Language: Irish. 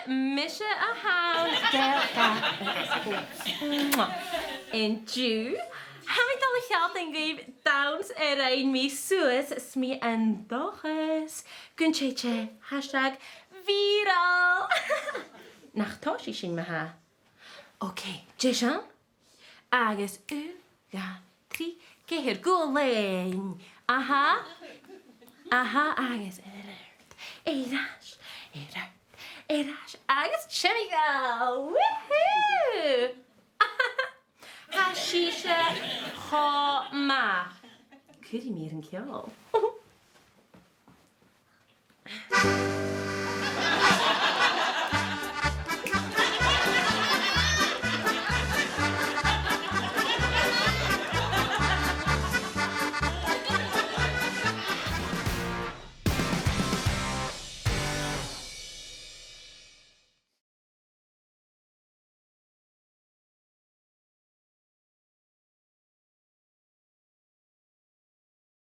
mishe a hawn del ga in Jew. Haid al geld en geef Downs ein mi sues smi en doches. Guncheche #viral. Nach toshi shin me ha. Okay, Jeshan. Agus ga 3 keer golein. Aha. Agus Erash. Agus chemical. Woohoo! Hashisha ha ma. Could you meet in kill?